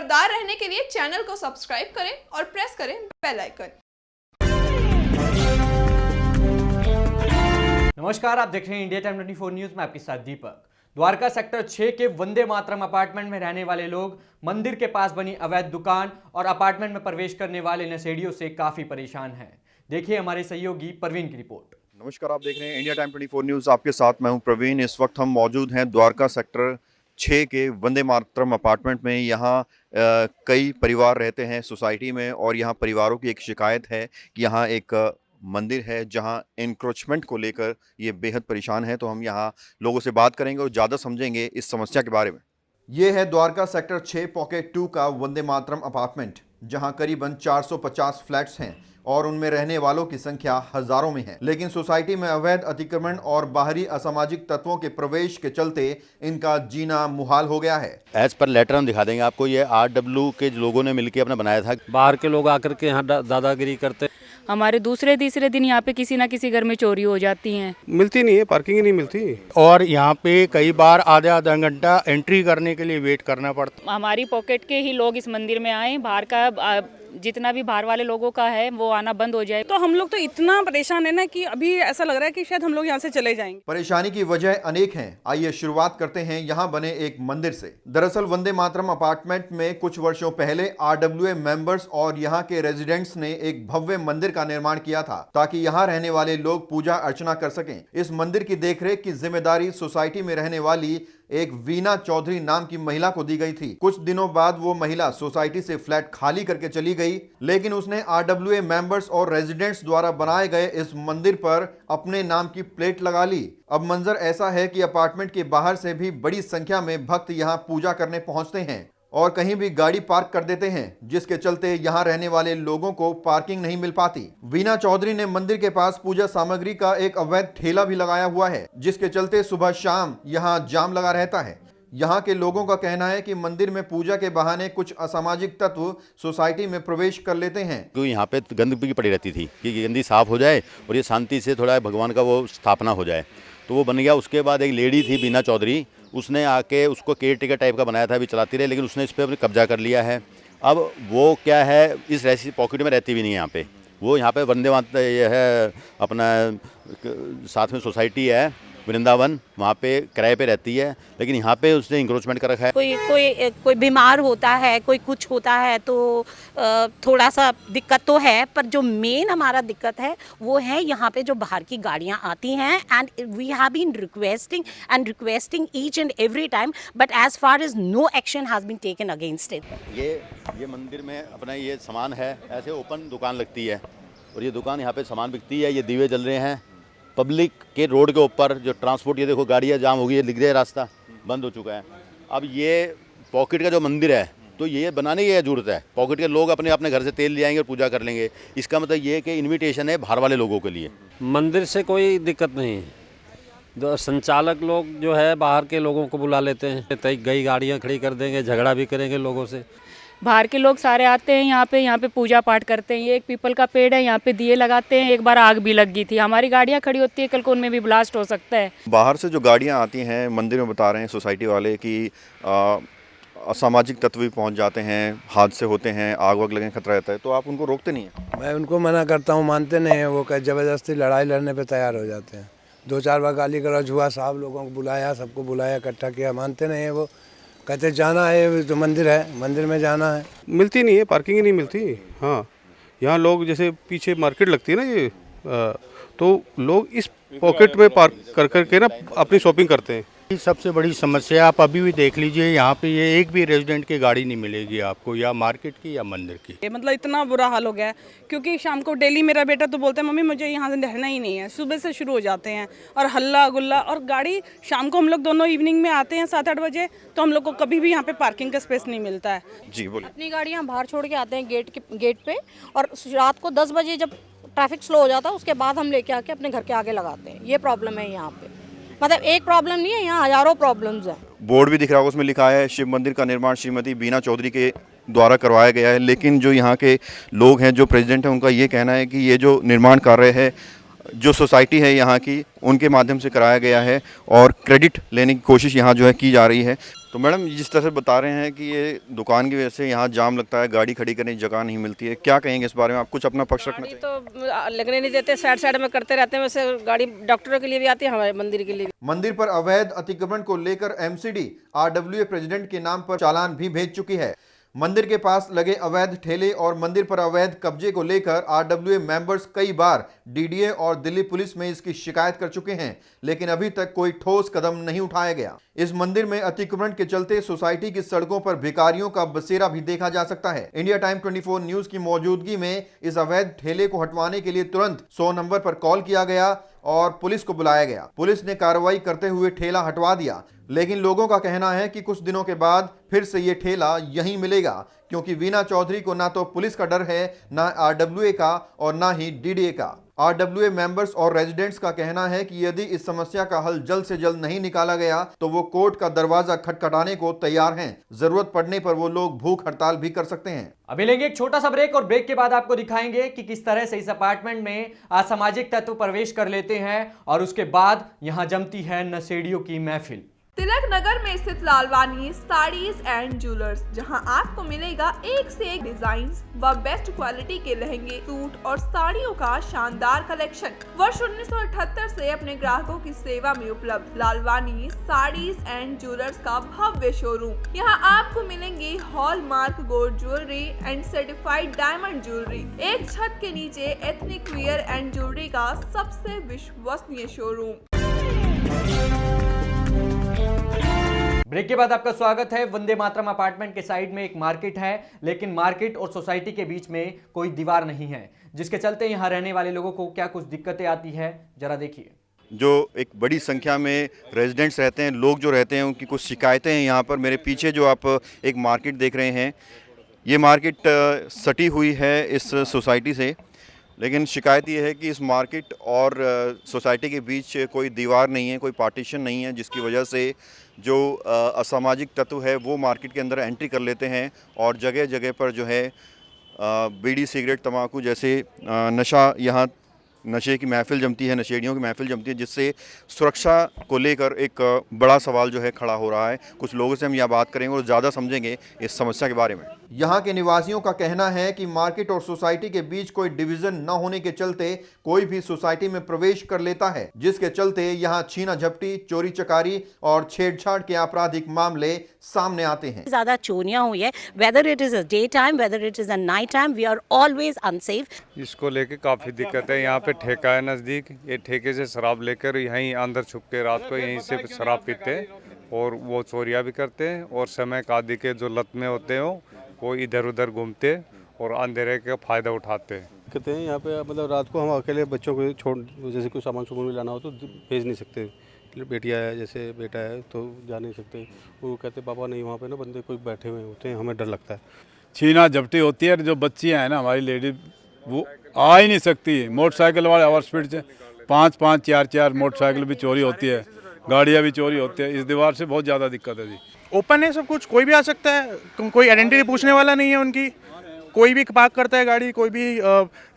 खबरदार रहने के लिए चैनल को सब्सक्राइब करें और प्रेस करें बेल आइकन। नमस्कार, आप देख रहे हैं इंडिया टाइम 24 न्यूज में आपके साथ दीपक। द्वारका सेक्टर 6 के वंदे मातरम अपार्टमेंट में रहने वाले लोग मंदिर के पास बनी अवैध दुकान और अपार्टमेंट में प्रवेश करने वाले नशेड़ियों से काफी परेशान हैं। देखिए हमारे सहयोगी प्रवीण की रिपोर्ट। नमस्कार, आप देख रहे हैं इंडिया टाइम 24 न्यूज़। आपके साथ मैं हूं प्रवीण। इस वक्त हम मौजूद हैं द्वारका सेक्टर 6 के वंदे मातरम अपार्टमेंट में। यहाँ कई परिवार रहते हैं सोसाइटी में और यहाँ परिवारों की एक शिकायत है कि यहाँ एक मंदिर है जहाँ इंक्रोचमेंट को लेकर ये बेहद परेशान है। तो हम यहाँ लोगों से बात करेंगे और ज़्यादा समझेंगे इस समस्या के बारे में। ये है द्वारका सेक्टर 6 पॉकेट 2 का वंदे मातरम अपार्टमेंट, जहाँ करीबन 450 फ्लैट्स हैं और उनमें रहने वालों की संख्या हजारों में है। लेकिन सोसाइटी में अवैध अतिक्रमण और बाहरी असामाजिक तत्वों के प्रवेश के चलते इनका जीना मुहाल हो गया है। एज पर लेटर हम दिखा देंगे आपको। ये RW के लोगों ने मिलकर अपना बनाया था। बाहर के लोग आकर के यहाँ दादागिरी करते। हमारे दूसरे तीसरे दिन यहाँ पे किसी ना किसी घर में चोरी हो जाती हैं। मिलती नहीं है, पार्किंग ही नहीं मिलती और यहाँ पे कई बार आधा घंटा एंट्री करने के लिए वेट करना पड़ता। हमारी पॉकेट के ही लोग इस मंदिर में आए, बाहर का जितना भी बाहर वाले लोगों का है वो आना बंद हो जाए। तो हम लोग तो इतना परेशान है ना कि अभी ऐसा लग रहा है कि शायद हम लोग यहाँ से चले जाएंगे। परेशानी की वजह अनेक हैं। आइए शुरुआत करते हैं यहाँ बने एक मंदिर से। दरअसल वंदे मातरम अपार्टमेंट में कुछ वर्षों पहले RWA मेंबर्स और यहाँ के रेजिडेंट्स ने एक भव्य मंदिर का निर्माण किया था ताकि यहाँ रहने वाले लोग पूजा अर्चना कर सकें। इस मंदिर की देखरेख की जिम्मेदारी सोसाइटी में रहने वाली एक वीना चौधरी नाम की महिला को दी गई थी। कुछ दिनों बाद वो महिला सोसाइटी से फ्लैट खाली करके चली गई, लेकिन उसने RWA मेंबर्स और रेजिडेंट्स द्वारा बनाए गए इस मंदिर पर अपने नाम की प्लेट लगा ली। अब मंजर ऐसा है कि अपार्टमेंट के बाहर से भी बड़ी संख्या में भक्त यहाँ पूजा करने पहुंचते हैं और कहीं भी गाड़ी पार्क कर देते हैं, जिसके चलते यहाँ रहने वाले लोगों को पार्किंग नहीं मिल पाती। वीना चौधरी ने मंदिर के पास पूजा सामग्री का एक अवैध ठेला भी लगाया हुआ है, जिसके चलते सुबह शाम यहाँ जाम लगा रहता है। यहाँ के लोगों का कहना है कि मंदिर में पूजा के बहाने कुछ असामाजिक तत्व सोसाइटी में प्रवेश कर लेते हैं। क्योंकि यहाँ पे गंदगी पड़ी रहती थी कि गंदी साफ हो जाए और ये शांति से थोड़ा भगवान का वो स्थापना हो जाए, तो वो बन गया। उसके बाद एक लेडी थी वीना चौधरी, उसने आके उसको केयर टेकर टाइप का बनाया था, अभी चलाती रही, लेकिन उसने इस पर कब्जा कर लिया है। अब वो क्या है, इस रेसी पॉकेट में रहती भी नहीं है यहाँ पे। वो यहाँ पे वंदे मातरम ये है अपना साथ में सोसाइटी है वृंदावन, वहाँ पे किराए पे रहती है, लेकिन यहाँ पे उसने इंक्रोचमेंट कर रखा है। कोई बीमार होता है, कोई कुछ होता है तो थोड़ा सा दिक्कत तो है, पर जो मेन हमारा दिक्कत है वो है यहाँ पे जो बाहर की गाड़ियाँ आती हैं। And we have been requesting each and every time, but as far as no action has been taken against it. ये मंदिर में अपना ये सामान है, ऐसे ओपन दुकान लगती है और ये दुकान यहाँ पे सामान बिकती है। ये दिए जल रहे हैं पब्लिक के रोड के ऊपर, जो ट्रांसपोर्ट, ये देखो गाड़ियाँ जाम हो गई है, लिख रहे रास्ता बंद हो चुका है। अब ये पॉकेट का जो मंदिर है तो ये बनाने की जरूरत है। पॉकेट के लोग अपने अपने घर से तेल ले आएंगे और पूजा कर लेंगे। इसका मतलब ये कि इनविटेशन है बाहर वाले लोगों के लिए। मंदिर से कोई दिक्कत नहीं है, संचालक लोग जो है बाहर के लोगों को बुला लेते हैं, कई गाड़ियाँ खड़ी कर देंगे, झगड़ा भी करेंगे लोगों से। बाहर के लोग सारे आते हैं यहाँ पे पूजा पाठ करते हैं। ये एक पीपल का पेड़ है, यहाँ पे दिए लगाते हैं। एक बार आग भी लग गई थी, हमारी गाड़ियाँ खड़ी होती है, कल को उनमें भी ब्लास्ट हो सकता है। बाहर से जो गाड़ियाँ आती हैं मंदिर में, बता रहे हैं सोसाइटी वाले कि असामाजिक तत्व भी पहुंच जाते हैं, हादसे होते हैं, आग वग लगने खतरा रहता है, तो आप उनको रोकते नहीं हैं? मैं उनको मना करता हूँ, मानते नहीं हैं। वो ज़बरदस्ती लड़ाई लड़ने पे तैयार हो जाते हैं। 2-4 बार गाली गलौज हुआ, साहब लोगों को बुलाया, सबको बुलाया, इकट्ठा किया, मानते नहीं है। वो कहते जाना है तो मंदिर है, मंदिर में जाना है। मिलती नहीं है, पार्किंग ही नहीं मिलती। हाँ, यहाँ लोग जैसे पीछे मार्केट लगती है ना ये, तो लोग इस पॉकेट में पार्क कर करके ना अपनी शॉपिंग करते हैं। सबसे बड़ी समस्या आप अभी भी देख लीजिए, यहाँ पे ये एक भी रेजिडेंट की गाड़ी नहीं मिलेगी आपको, या मार्केट की या मंदिर की। मतलब इतना बुरा हाल हो गया है, क्योंकि शाम को डेली मेरा बेटा तो बोलता है मम्मी मुझे यहाँ से रहना ही नहीं है। सुबह से शुरू हो जाते हैं और हल्ला गुल्ला, और गाड़ी शाम को हम लोग दोनों इवनिंग में आते हैं 7-8 बजे, तो हम लोग को कभी भी यहाँ पे पार्किंग का स्पेस नहीं मिलता है। जी बोलिए। अपनी गाड़ियाँ बाहर छोड़ के आते हैं गेट पे, और रात को 10 बजे जब ट्रैफिक स्लो हो जाता है उसके बाद हम लेके आके अपने घर के आगे लगाते हैं। ये प्रॉब्लम है यहाँ पे, मतलब एक प्रॉब्लम नहीं है, यहाँ हजारों प्रॉब्लम्स हैं। बोर्ड भी दिख रहा होगा, उसमें लिखा है शिव मंदिर का निर्माण श्रीमती वीना चौधरी के द्वारा करवाया गया है, लेकिन जो यहाँ के लोग हैं, जो प्रेसिडेंट हैं, उनका ये कहना है कि ये जो निर्माण कार्य है जो सोसाइटी है यहाँ की, उनके माध्यम से कराया गया है और क्रेडिट लेने की कोशिश यहाँ जो है की जा रही है। तो मैडम जिस तरह से बता रहे हैं कि ये दुकान की वजह से यहाँ जाम लगता है, गाड़ी खड़ी करने की जगह नहीं मिलती है, क्या कहेंगे इस बारे में? आप कुछ अपना पक्ष रखना चाहिए। तो लगने नहीं देते, साइड साइड में करते रहते हैं। वैसे गाड़ी डॉक्टरों के लिए भी आती है, हमारे मंदिर के लिए भी। मंदिर पर अवैध अतिक्रमण को लेकर एमसीडी आरडब्ल्यूए प्रेसिडेंट के नाम पर चालान भी भेज चुकी है। मंदिर के पास लगे अवैध ठेले और मंदिर पर अवैध कब्जे को लेकर आरडब्ल्यूए मेंबर्स कई बार डीडीए और दिल्ली पुलिस में इसकी शिकायत कर चुके हैं, लेकिन अभी तक कोई ठोस कदम नहीं उठाया गया। इस मंदिर में अतिक्रमण के चलते सोसाइटी की सड़कों पर भिखारियों का बसेरा भी देखा जा सकता है। इंडिया टाइम 24 न्यूज की मौजूदगी में इस अवैध ठेले को हटवाने के लिए तुरंत 100 नंबर पर कॉल किया गया और पुलिस को बुलाया गया। पुलिस ने कार्रवाई करते हुए ठेला हटवा दिया, लेकिन लोगों का कहना है कि कुछ दिनों के बाद फिर से ये ठेला यहीं मिलेगा, क्योंकि वीना चौधरी को ना तो पुलिस का डर है, ना आरडब्ल्यूए का और ना ही डीडीए का। आरडब्ल्यूए मेंबर्स और रेजिडेंट्स का कहना है कि यदि इस समस्या का हल जल्द से जल्द नहीं निकाला गया तो वो कोर्ट का दरवाजा खटखटाने को तैयार हैं। जरूरत पड़ने पर वो लोग भूख हड़ताल भी कर सकते हैं। अभी लेंगे एक छोटा सा ब्रेक और ब्रेक के बाद आपको दिखाएंगे कि किस तरह से इस अपार्टमेंट में असामाजिक तत्व प्रवेश कर लेते हैं और उसके बाद यहां जमती है नशेड़ियों की महफिल। तिलक नगर में स्थित लालवानी साड़ीज एंड ज्वेलर्स, जहां आपको मिलेगा एक से एक डिजाइन व बेस्ट क्वालिटी के लहंगे, सूट और साड़ियों का शानदार कलेक्शन। वर्ष 1978 से अपने ग्राहकों की सेवा में उपलब्ध लालवानी साड़ीज एंड ज्वेलर्स का भव्य शोरूम। यहां आपको मिलेंगे hallmark gold jewellery and certified diamond jewellery. एक छत के नीचे एथनिक वियर एंड ज्वेलरी का सबसे विश्वसनीय शोरूम। ब्रेक के बाद आपका स्वागत है। वंदे मातरम अपार्टमेंट के साइड में एक मार्केट है, लेकिन मार्केट और सोसाइटी के बीच में कोई दीवार नहीं है, जिसके चलते यहाँ रहने वाले लोगों को क्या कुछ दिक्कतें आती है, जरा देखिए। जो एक बड़ी संख्या में रेजिडेंट्स रहते हैं, लोग जो रहते हैं, उनकी कुछ शिकायतें हैं यहाँ पर। मेरे पीछे जो आप एक मार्केट देख रहे हैं, ये मार्केट सटी हुई है इस सोसाइटी से, लेकिन शिकायत ये है कि इस मार्केट और सोसाइटी के बीच कोई दीवार नहीं है, कोई पार्टीशन नहीं है, जिसकी वजह से जो असामाजिक तत्व है वो मार्केट के अंदर एंट्री कर लेते हैं और जगह जगह पर जो है बीड़ी, सिगरेट, तंबाकू जैसे नशा, यहाँ नशे की महफिल जमती है, नशेड़ियों की महफिल जमती है, जिससे सुरक्षा को लेकर एक बड़ा सवाल जो है खड़ा हो रहा है। कुछ लोगों से हम यह बात करेंगे और ज़्यादा समझेंगे इस समस्या के बारे में। यहाँ के निवासियों का कहना है कि मार्केट और सोसाइटी के बीच कोई डिवीजन न होने के चलते कोई भी सोसाइटी में प्रवेश कर लेता है, जिसके चलते यहाँ छीना झपटी, चोरी चकारी और छेड़छाड़ के आपराधिक मामले सामने आते हैं। ज्यादा चोरियां हुई है, whether it is a day time, whether it is a night time, we are always unsafe. इसको लेके काफ़ी दिक्कत है। यहाँ पे ठेका है नज़दीक, ये ठेके से शराब लेकर यहीं अंदर छुप के रात को यहीं से शराब पीते हैं और वो चोरियाँ भी करते हैं, और समय कादी के जो लत में होते हैं वो इधर उधर घूमते और अंधेरे का फ़ायदा उठाते हैं। कहते हैं यहाँ पे मतलब रात को हम अकेले बच्चों को छोड़, जैसे कोई सामान सुमान भी लाना हो तो भेज नहीं सकते। बेटिया है, जैसे बेटा है तो जा नहीं सकते। वो कहते पापा नहीं, वहाँ पे ना बंदे कोई बैठे हुए होते हैं, हमें डर लगता है। छीना झपटी होती है। जो बच्चियाँ हैं ना हमारी लेडी, वो आ ही नहीं सकती। मोटरसाइकिल वाले ओवर स्पीड से 5-5, 4-4 मोटरसाइकिल भी चोरी होती है, गाड़ियाँ भी चोरी होती है। इस दीवार से बहुत ज़्यादा दिक्कत है जी। ओपन है सब कुछ, कोई भी आ सकता है, कोई आइडेंटिटी पूछने वाला नहीं है उनकी। कोई भी पार्क करता है गाड़ी, कोई भी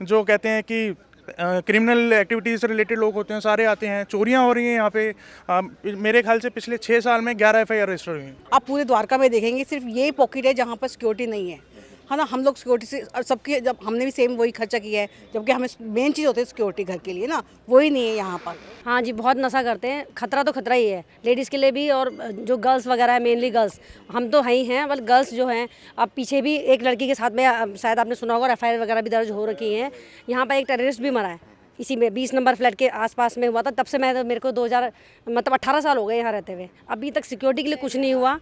जो कहते हैं कि क्रिमिनल एक्टिविटीज़ से रिलेटेड लोग होते हैं, सारे आते हैं। चोरियां हो रही हैं यहाँ पे। मेरे ख्याल से पिछले 6 साल में 11 FIR रजिस्टर हुई हैं। आप पूरे द्वारका में देखेंगे सिर्फ ये पॉकेट है जहाँ पर सिक्योरिटी नहीं है ना। हम लोग सिक्योरिटी से सबकी, जब हमने भी सेम वही खर्चा किया है, जबकि हमें मेन चीज़ होती है सिक्योरिटी घर के लिए ना, वही नहीं है यहाँ पर। हाँ जी, बहुत नशा करते हैं। खतरा तो खतरा ही है लेडीज़ के लिए भी, और जो गर्ल्स वगैरह है, मेनली गर्ल्स, हम तो हैं ही हैं, बल्कि गर्ल्स जो हैं, अब पीछे भी एक लड़की के साथ में शायद आपने सुना होगा FIR वगैरह भी दर्ज हो रखी हैं। यहाँ पर एक टेररिस्ट भी मरा है, इसी में 20 नंबर फ्लैट के आसपास में हुआ था। तब से मेरे को 18 साल हो गए यहाँ रहते हुए, अभी तक सिक्योरिटी के लिए कुछ नहीं हुआ।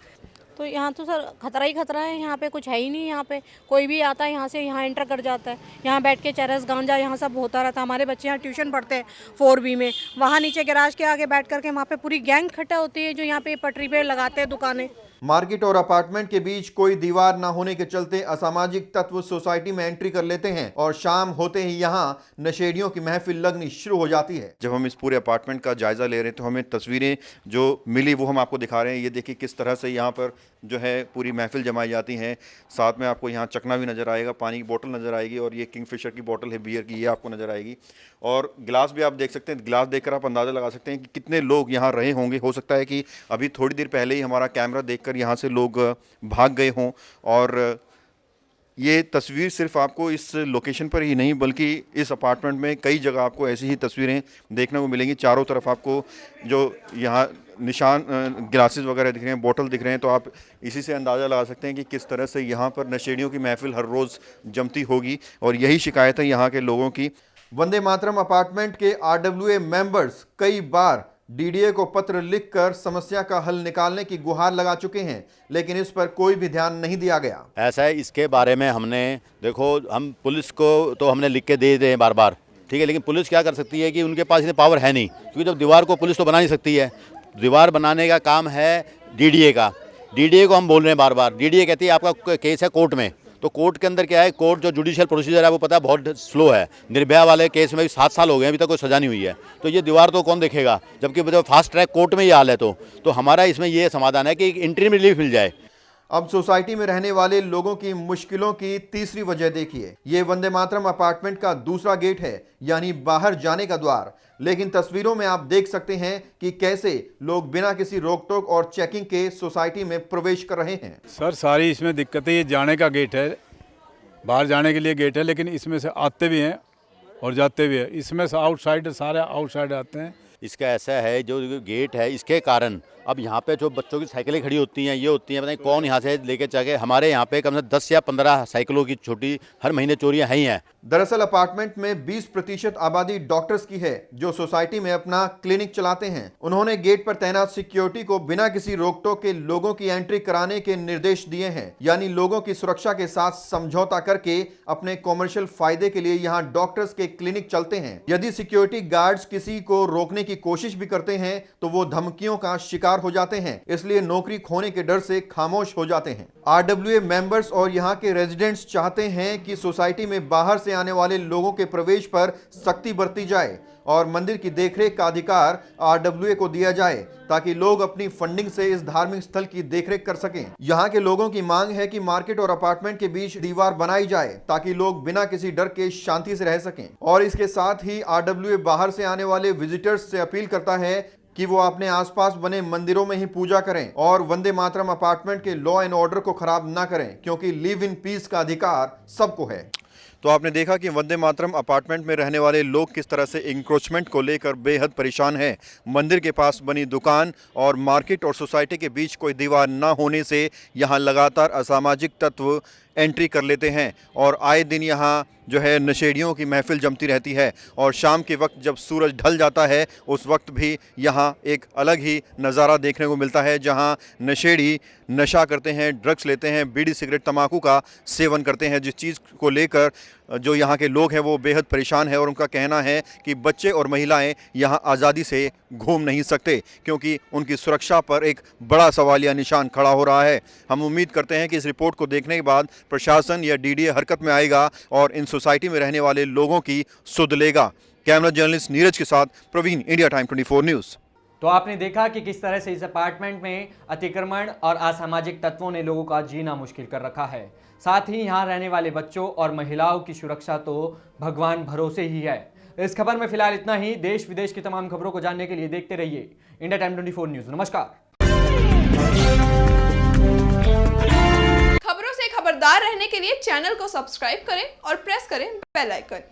तो यहाँ तो सर खतरा ही खतरा है। यहाँ पे कुछ है ही नहीं। यहाँ पे कोई भी आता है यहाँ से यहाँ एंटर कर जाता है। यहाँ बैठ के चरस गांजा यहाँ सब होता रहता है। हमारे बच्चे यहाँ ट्यूशन पढ़ते हैं 4B में, वहाँ नीचे गैराज के आगे बैठ करके वहाँ पे पूरी गैंग इकट्ठा होती है जो यहाँ पे पटरी पे लगाते हैं दुकानें। मार्केट और अपार्टमेंट के बीच कोई दीवार न होने के चलते असामाजिक तत्व सोसाइटी में एंट्री कर लेते हैं और शाम होते ही यहाँ नशेड़ियों की महफिल लगनी शुरू हो जाती है। जब हम इस पूरे अपार्टमेंट का जायजा ले रहे हैं तो हमें तस्वीरें जो मिली वो हम आपको दिखा रहे हैं। ये देखिए किस तरह से यहाँ पर जो है पूरी महफिल जमाई जाती हैं। साथ में आपको यहाँ चकना भी नज़र आएगा, पानी की बोतल नज़र आएगी और ये किंगफिशर की बोतल है बियर की, ये आपको नज़र आएगी। और गिलास भी आप देख सकते हैं, गिलास देखकर आप अंदाज़ा लगा सकते हैं कि कितने लोग यहाँ रहे होंगे। हो सकता है कि अभी थोड़ी देर पहले ही हमारा कैमरा देखकर यहाँ से लोग भाग गए हों। और ये तस्वीर सिर्फ आपको इस लोकेशन पर ही नहीं बल्कि इस अपार्टमेंट में कई जगह आपको ऐसी ही तस्वीरें देखने को मिलेंगी। चारों तरफ आपको जो यहाँ निशान गिलासेस वगैरह दिख रहे हैं, बोतल दिख रहे हैं, तो आप इसी से अंदाज़ा लगा सकते हैं कि किस तरह से यहाँ पर नशेड़ियों की महफिल हर रोज़ जमती होगी। और यही शिकायत है यहाँ के लोगों की। वंदे मातरम अपार्टमेंट के RWA मेंबर्स कई बार DDA को पत्र लिखकर समस्या का हल निकालने की गुहार लगा चुके हैं, लेकिन इस पर कोई भी ध्यान नहीं दिया गया। ऐसा है, इसके बारे में हमने देखो, हम पुलिस को तो हमने लिख के दे रहे हैं बार बार, ठीक है, लेकिन पुलिस क्या कर सकती है कि उनके पास इतनी पावर है नहीं, क्योंकि जब दीवार को पुलिस तो बना नहीं सकती है। दीवार बनाने का काम है DDA का। DDA को हम बोल रहे हैं बार बार, DDA कहती है आपका केस है कोर्ट में, तो कोर्ट के अंदर क्या है, कोर्ट जो जुडिशियल प्रोसीजर है वो पता है बहुत स्लो है। निर्भया वाले केस में भी 7 साल हो गए, अभी तक कोई सजा नहीं हुई है। तो ये दीवार तो कौन देखेगा, जबकि फास्ट ट्रैक कोर्ट में ये हाल है। तो हमारा इसमें ये समाधान है कि इंटरिम रिलीफ मिल जाए। अब सोसाइटी में रहने वाले लोगों की मुश्किलों की तीसरी वजह देखिए। ये वंदे मातरम अपार्टमेंट का दूसरा गेट है, यानी बाहर जाने का द्वार। लेकिन तस्वीरों में आप देख सकते हैं कि कैसे लोग बिना किसी रोक टोक और चेकिंग के सोसाइटी में प्रवेश कर रहे हैं। सर सारी इसमें दिक्कतें, ये जाने का गेट है, बाहर जाने के लिए गेट है, लेकिन इसमें से आते भी हैं और जाते भी हैं। इसमें से आउटसाइड, सारे आउटसाइड आते हैं। इसका ऐसा है, जो गेट है इसके कारण अब यहाँ पे जो बच्चों की साइकिलें खड़ी होती हैं, ये होती हैं, पता नहीं कौन यहाँ से लेके चले। हमारे यहाँ पे कम से कम 10 या 15 साइकिलों की छोटी हर महीने चोरियाँ हैं ही हैं। दरअसल अपार्टमेंट में 20% आबादी डॉक्टर्स की है जो सोसाइटी में अपना क्लिनिक चलाते हैं। उन्होंने गेट पर तैनात सिक्योरिटी को बिना किसी रोक टोक के लोगों की एंट्री कराने के निर्देश दिए हैं, यानी लोगों की सुरक्षा के साथ समझौता करके अपने कॉमर्शियल फायदे के लिए यहाँ डॉक्टर्स के क्लिनिक चलते हैं। यदि सिक्योरिटी गार्ड्स किसी को रोकने की कोशिश भी करते हैं तो वो धमकियों का शिकार हो जाते हैं, इसलिए नौकरी खोने के डर से खामोश हो जाते हैं। RWA मेंबर्स और यहाँ के रेजिडेंट्स चाहते हैं कि सोसाइटी में बाहर से आने वाले लोगों के प्रवेश पर सख्ती बरती जाए और मंदिर की देखरेख का अधिकार RWA को दिया जाए, ताकि लोग अपनी फंडिंग से इस धार्मिक स्थल की देखरेख कर सकें। यहाँ के लोगों की मांग है कि मार्केट और अपार्टमेंट के बीच दीवार बनाई जाए ताकि लोग बिना किसी डर के शांति से रह सकें। और इसके साथ ही RWA बाहर से आने वाले विजिटर्स से अपील करता है कि वो अपने आसपास बने मंदिरों में ही पूजा करें और वंदे मातरम अपार्टमेंट के लॉ एंड ऑर्डर को खराब ना करें, क्योंकि लिव इन पीस का अधिकार सबको है। तो आपने देखा कि वंदे मातरम अपार्टमेंट में रहने वाले लोग किस तरह से इंक्रोचमेंट को लेकर बेहद परेशान हैं। मंदिर के पास बनी दुकान और मार्केट और सोसाइटी के बीच कोई दीवार ना होने से यहाँ लगातार असामाजिक तत्व एंट्री कर लेते हैं और आए दिन यहाँ जो है नशेड़ियों की महफिल जमती रहती है। और शाम के वक्त जब सूरज ढल जाता है उस वक्त भी यहाँ एक अलग ही नज़ारा देखने को मिलता है, जहाँ नशेड़ी नशा करते हैं, ड्रग्स लेते हैं, बीड़ी सिगरेट तंबाकू का सेवन करते हैं, जिस चीज़ को लेकर जो यहाँ के लोग हैं वो बेहद परेशान है। और उनका कहना है कि बच्चे और महिलाएं यहाँ आज़ादी से घूम नहीं सकते क्योंकि उनकी सुरक्षा पर एक बड़ा सवालिया निशान खड़ा हो रहा है। हम उम्मीद करते हैं कि इस रिपोर्ट को देखने के बाद प्रशासन या DDA हरकत में आएगा और इन सोसाइटी में रहने वाले लोगों की सुध लेगा। कैमरा जर्नलिस्ट नीरज के साथ प्रवीण, इंडिया टाइम 24 न्यूज़। तो आपने देखा कि किस तरह से इस अपार्टमेंट में अतिक्रमण और असामाजिक तत्वों ने लोगों का जीना मुश्किल कर रखा है। साथ ही यहाँ रहने वाले बच्चों और महिलाओं की सुरक्षा तो भगवान भरोसे ही है। इस खबर में फिलहाल इतना ही। देश विदेश की तमाम खबरों को जानने के लिए देखते रहिए इंडिया टाइम 24 न्यूज़। नमस्कार। खबरों से खबरदार रहने के लिए चैनल को सब्सक्राइब करें और प्रेस करें बेल आइकन।